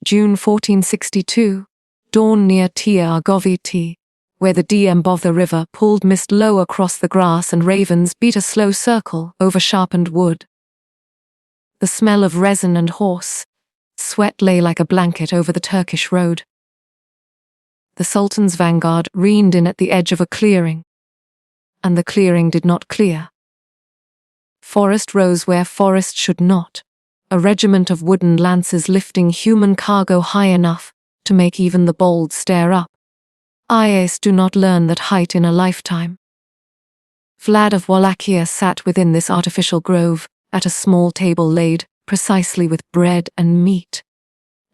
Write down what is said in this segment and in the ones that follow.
June 1462, dawn near Argoviti, where the dam of the river pulled mist low across the grass and ravens beat a slow circle over sharpened wood. The smell of resin and horse sweat lay like a blanket over the Turkish road. The Sultan's vanguard reined in at the edge of a clearing, and the clearing did not clear. Forest rose where forest should not, a regiment of wooden lances lifting human cargo high enough to make even the bold stare up. Eyes do not learn that height in a lifetime. Vlad of Wallachia sat within this artificial grove, at a small table laid precisely with bread and meat,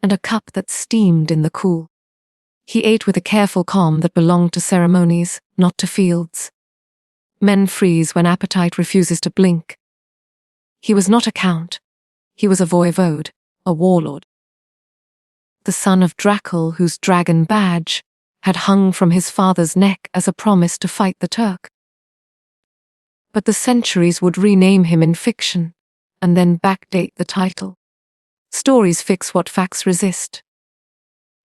and a cup that steamed in the cool. He ate with a careful calm that belonged to ceremonies, not to fields. Men freeze when appetite refuses to blink. He was not a count. He was a voivode, a warlord. The son of Drakel, whose dragon badge had hung from his father's neck as a promise to fight the Turk. But the centuries would rename him in fiction, and then backdate the title. Stories fix what facts resist.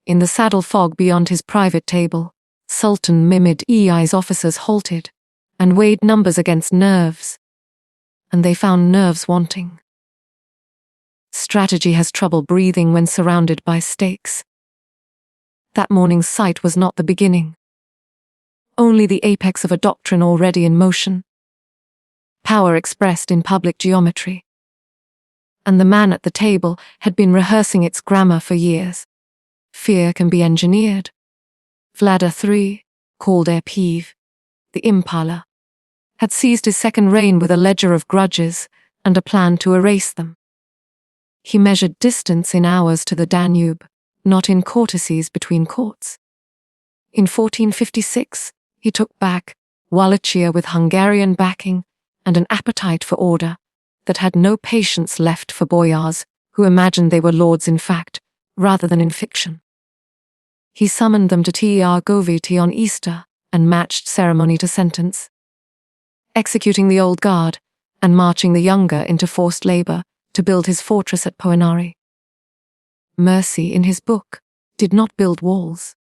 In the saddle fog beyond his private table, Sultan Mehmed Ei's officers halted and weighed numbers against nerves, and they found nerves wanting. Strategy has trouble breathing when surrounded by stakes. That morning's sight was not the beginning, only the apex of a doctrine already in motion. Power expressed in public geometry. And the man at the table had been rehearsing its grammar for years. Fear can be engineered. Vlad III, called Erpiv, the Impala, had seized his second reign with a ledger of grudges and a plan to erase them. He measured distance in hours to the Danube, not in courtesies between courts. In 1456, he took back Wallachia with Hungarian backing and an appetite for order that had no patience left for boyars who imagined they were lords in fact, rather than in fiction. He summoned them to Argoviti on Easter and matched ceremony to sentence, executing the old guard and marching the younger into forced labor to build his fortress at Poenari. Mercy, in his book, did not build walls.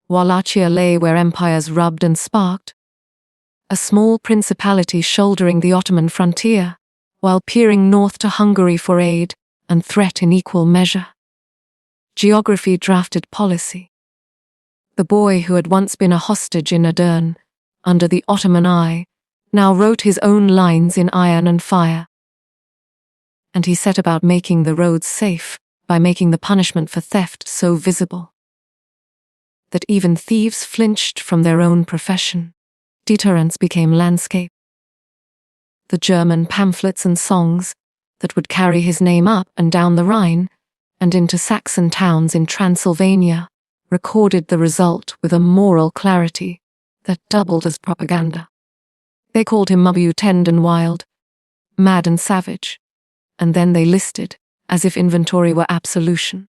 Wallachia lay where empires rubbed and sparked, a small principality shouldering the Ottoman frontier, while peering north to Hungary for aid and threat in equal measure. Geography drafted policy. The boy who had once been a hostage in Edirne, under the Ottoman eye, now wrote his own lines in iron and fire. And he set about making the roads safe by making the punishment for theft so visible that even thieves flinched from their own profession. Deterrence became landscape. The German pamphlets and songs that would carry his name up and down the Rhine and into Saxon towns in Transylvania recorded the result with a moral clarity that doubled as propaganda. They called him Mabutend and wild, mad and savage, and then they listed as if inventory were absolution.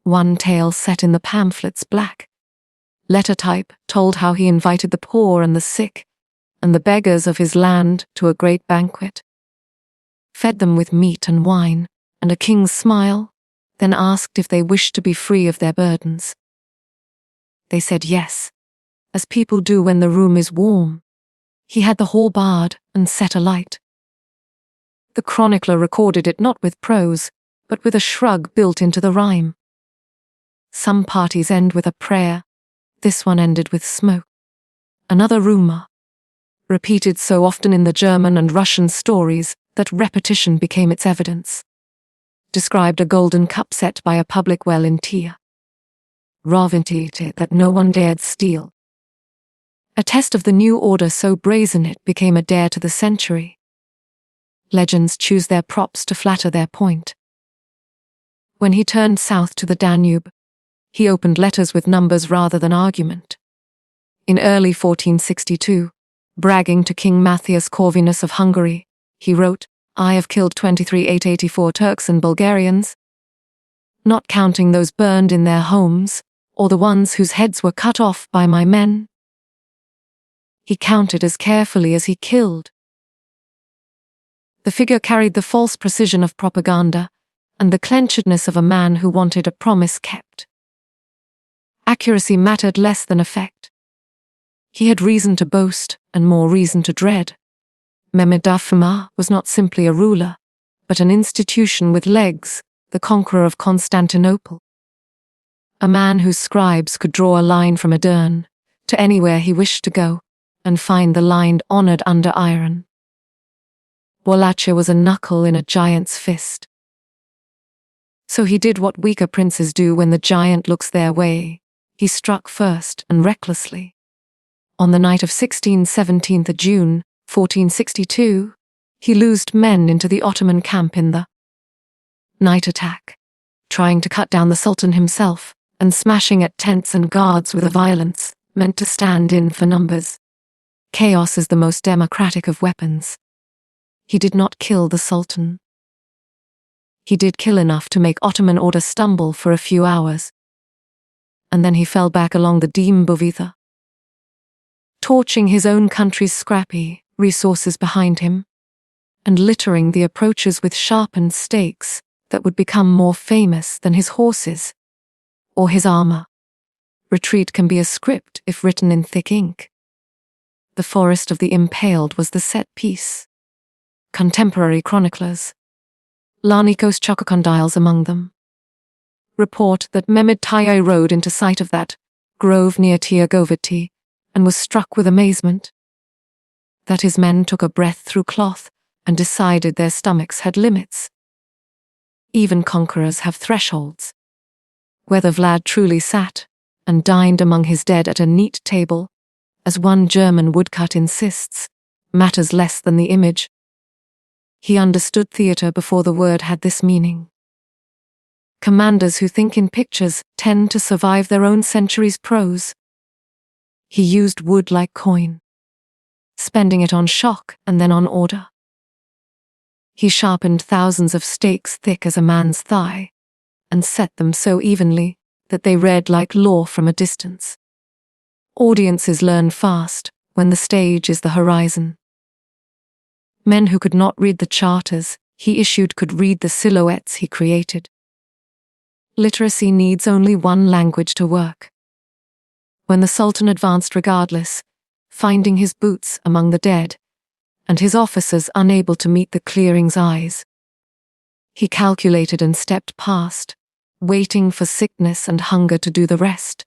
One tale set in the pamphlets black. Letter type told how he invited the poor and the sick and the beggars of his land to a great banquet, fed them with meat and wine and a king's smile, then asked if they wished to be free of their burdens. They said yes, as people do when the room is warm. He had the hall barred and set alight. The chronicler recorded it not with prose, but with a shrug built into the rhyme. Some parties end with a prayer. This one ended with smoke. Another rumor, repeated so often in the German and Russian stories that repetition became its evidence, described a golden cup set by a public well in Tyre. Ravintite that no one dared steal. A test of the new order so brazen it became a dare to the century. Legends choose their props to flatter their point. When he turned south to the Danube, he opened letters with numbers rather than argument. In early 1462, bragging to King Matthias Corvinus of Hungary, he wrote, "I have killed 23,884 Turks and Bulgarians, not counting those burned in their homes, or the ones whose heads were cut off by my men." He counted as carefully as he killed. The figure carried the false precision of propaganda and the clenchedness of a man who wanted a promise kept. Accuracy mattered less than effect. He had reason to boast and more reason to dread. Mehmed Dafuma was not simply a ruler, but an institution with legs, the conqueror of Constantinople. A man whose scribes could draw a line from Edirne to anywhere he wished to go, and find the line honored under iron. Wallachia was a knuckle in a giant's fist. So he did what weaker princes do when the giant looks their way. He struck first and recklessly. On the night of 17th June, 1462, he loosed men into the Ottoman camp in the night attack, trying to cut down the Sultan himself and smashing at tents and guards with a violence meant to stand in for numbers. Chaos is the most democratic of weapons. He did not kill the Sultan. He did kill enough to make Ottoman order stumble for a few hours. And then he fell back along the Dîm-Bovitha, torching his own country's scrappy resources behind him, and littering the approaches with sharpened stakes that would become more famous than his horses or his armor. Retreat can be a script if written in thick ink. The forest of the impaled was the set piece. Contemporary chroniclers, Larnikos Chokokondyles among them, report that Mehmed Tayyay rode into sight of that grove near Tiagoviti and was struck with amazement. That his men took a breath through cloth and decided their stomachs had limits. Even conquerors have thresholds. Whether Vlad truly sat and dined among his dead at a neat table, as one German woodcut insists, matters less than the image. He understood theatre before the word had this meaning. Commanders who think in pictures tend to survive their own century's prose. He used wood like coin, spending it on shock and then on order. He sharpened thousands of stakes thick as a man's thigh, and set them so evenly that they read like law from a distance. Audiences learn fast when the stage is the horizon. Men who could not read the charters he issued could read the silhouettes he created. Literacy needs only one language to work. When the Sultan advanced regardless, finding his boots among the dead, and his officers unable to meet the clearing's eyes, he calculated and stepped past, waiting for sickness and hunger to do the rest.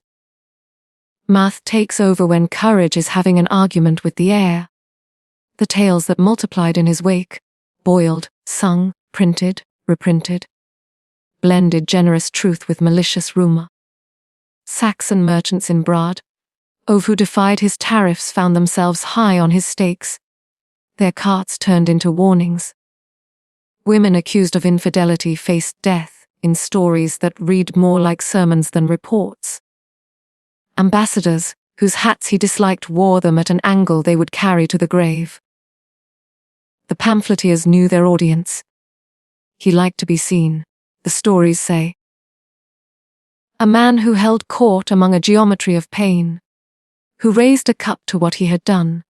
Math takes over when courage is having an argument with the air. The tales that multiplied in his wake, boiled, sung, printed, reprinted, blended generous truth with malicious rumor. Saxon merchants in Brad, who defied his tariffs, found themselves high on his stakes. Their carts turned into warnings. Women accused of infidelity faced death in stories that read more like sermons than reports. Ambassadors, whose hats he disliked, wore them at an angle they would carry to the grave. The pamphleteers knew their audience. He liked to be seen, the stories say. A man who held court among a geometry of pain, who raised a cup to what he had done,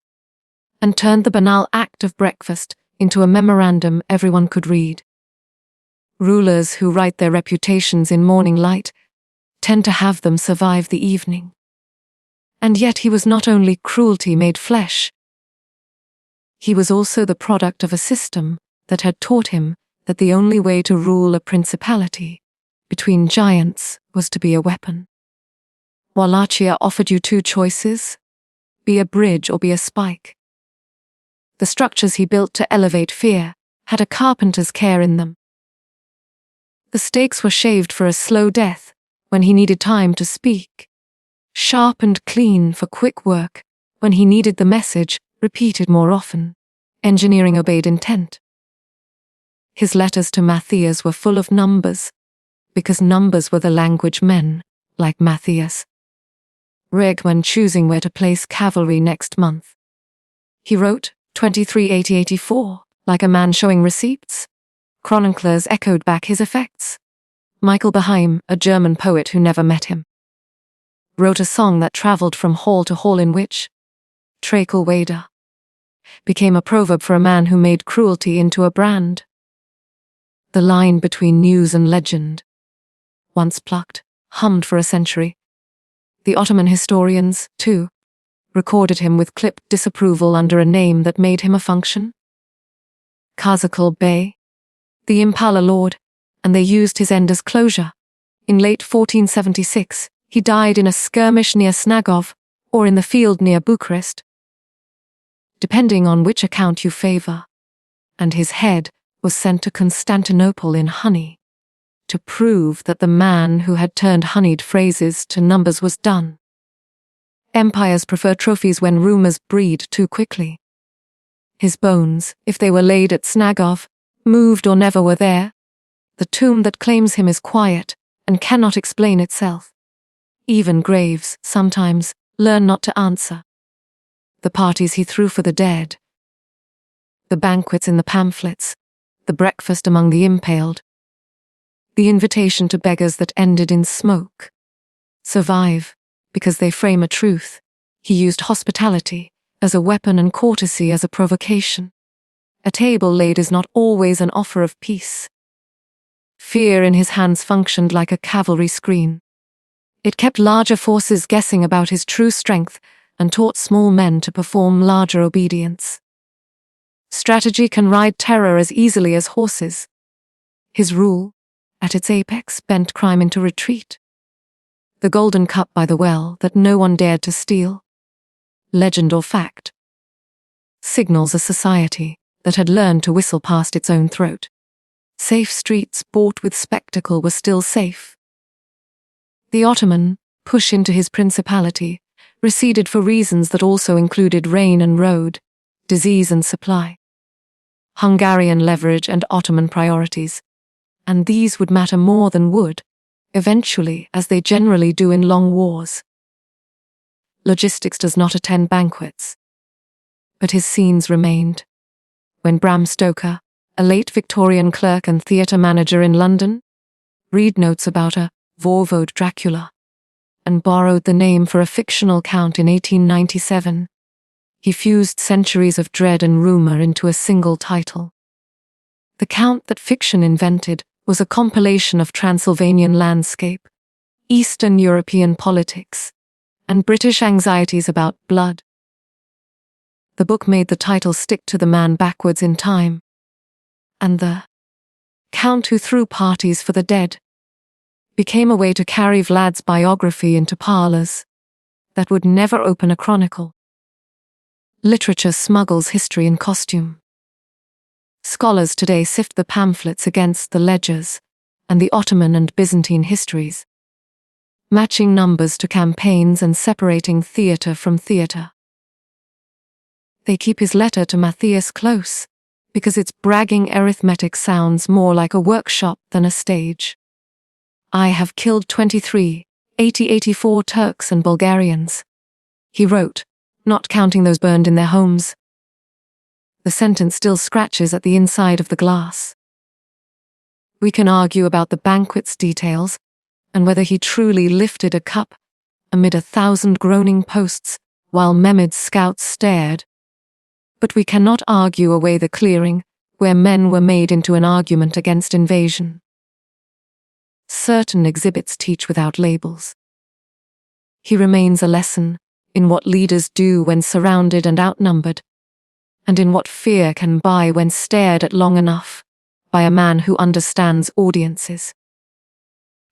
and turned the banal act of breakfast into a memorandum everyone could read. Rulers who write their reputations in morning light tend to have them survive the evening. And yet he was not only cruelty made flesh. He was also the product of a system that had taught him that the only way to rule a principality between giants was to be a weapon. Wallachia offered you two choices: be a bridge or be a spike. The structures he built to elevate fear had a carpenter's care in them. The stakes were shaved for a slow death when he needed time to speak, sharp and clean for quick work when he needed the message repeated more often. Engineering obeyed intent. His letters to Matthias were full of numbers, because numbers were the language men, like Matthias, read when choosing where to place cavalry next month. He wrote 238084, like a man showing receipts. Chroniclers echoed back his effects. Michael Beheim, a German poet who never met him, wrote a song that traveled from hall to hall in which Treacle Wader became a proverb for a man who made cruelty into a brand. The line between news and legend. Once plucked, hummed for a century. The Ottoman historians, too, recorded him with clipped disapproval under a name that made him a function. Kazakal Bey, the Impala Lord, and they used his end as closure. In late 1476, he died in a skirmish near Snagov, or in the field near Bucharest, depending on which account you favor, and his head was sent to Constantinople in honey, to prove that the man who had turned honeyed phrases to numbers was done. Empires prefer trophies when rumors breed too quickly. His bones, if they were laid at Snagov, moved or never were there. The tomb that claims him is quiet and cannot explain itself. Even graves, sometimes, learn not to answer. The parties he threw for the dead, the banquets in the pamphlets, the breakfast among the impaled, the invitation to beggars that ended in smoke, survive because they frame a truth. He used hospitality as a weapon and courtesy as a provocation. A table laid is not always an offer of peace. Fear in his hands functioned like a cavalry screen. It kept larger forces guessing about his true strength and taught small men to perform larger obedience. Strategy can ride terror as easily as horses. His rule, at its apex, bent crime into retreat. The golden cup by the well that no one dared to steal. Legend or fact. Signals a society that had learned to whistle past its own throat. Safe streets bought with spectacle were still safe. The Ottoman, push into his principality, receded for reasons that also included rain and road, disease and supply. Hungarian leverage and Ottoman priorities, and these would matter more than would, eventually, as they generally do in long wars. Logistics does not attend banquets. But his scenes remained. When Bram Stoker, a late Victorian clerk and theatre manager in London, read notes about a Voivode Dracula, and borrowed the name for a fictional count in 1897, he fused centuries of dread and rumour into a single title. The count that fiction invented was a compilation of Transylvanian landscape, Eastern European politics, and British anxieties about blood. The book made the title stick to the man backwards in time, and the Count who threw parties for the dead became a way to carry Vlad's biography into parlours that would never open a chronicle. Literature smuggles history in costume. Scholars today sift the pamphlets against the ledgers and the Ottoman and Byzantine histories, matching numbers to campaigns and separating theatre from theatre. They keep his letter to Matthias close, because its bragging arithmetic sounds more like a workshop than a stage. I have killed 84 Turks and Bulgarians, he wrote, not counting those burned in their homes. The sentence still scratches at the inside of the glass. We can argue about the banquet's details, and whether he truly lifted a cup amid 1,000 groaning posts while Mehmed's scouts stared. But we cannot argue away the clearing where men were made into an argument against invasion. Certain exhibits teach without labels. He remains a lesson in what leaders do when surrounded and outnumbered, and in what fear can buy when stared at long enough by a man who understands audiences.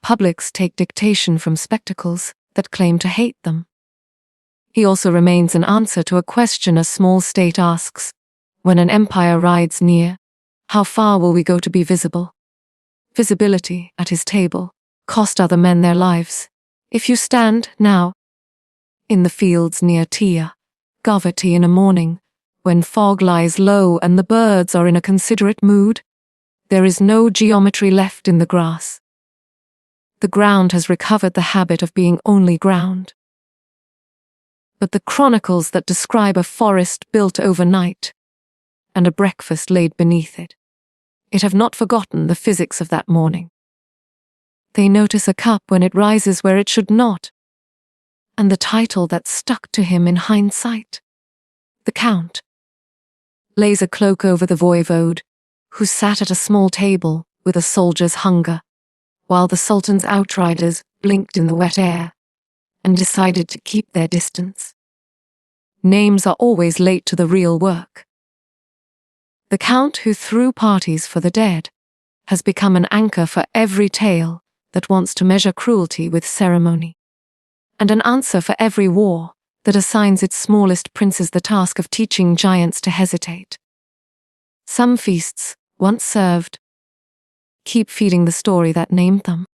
Publics take dictation from spectacles that claim to hate them. He also remains an answer to a question a small state asks, when an empire rides near, how far will we go to be visible? Visibility, at his table, cost other men their lives. If you stand, now, in the fields near Tia, Govati in a morning, when fog lies low and the birds are in a considerate mood, there is no geometry left in the grass. The ground has recovered the habit of being only ground. But the chronicles that describe a forest built overnight, and a breakfast laid beneath it have not forgotten the physics of that morning. They notice a cup when it rises where it should not, and the title that stuck to him in hindsight. The Count lays a cloak over the voivode, who sat at a small table with a soldier's hunger, while the Sultan's outriders blinked in the wet air and decided to keep their distance. Names are always late to the real work. The Count who threw parties for the dead has become an anchor for every tale that wants to measure cruelty with ceremony, and an answer for every war that assigns its smallest princes the task of teaching giants to hesitate. Some feasts, once served, keep feeding the story that named them.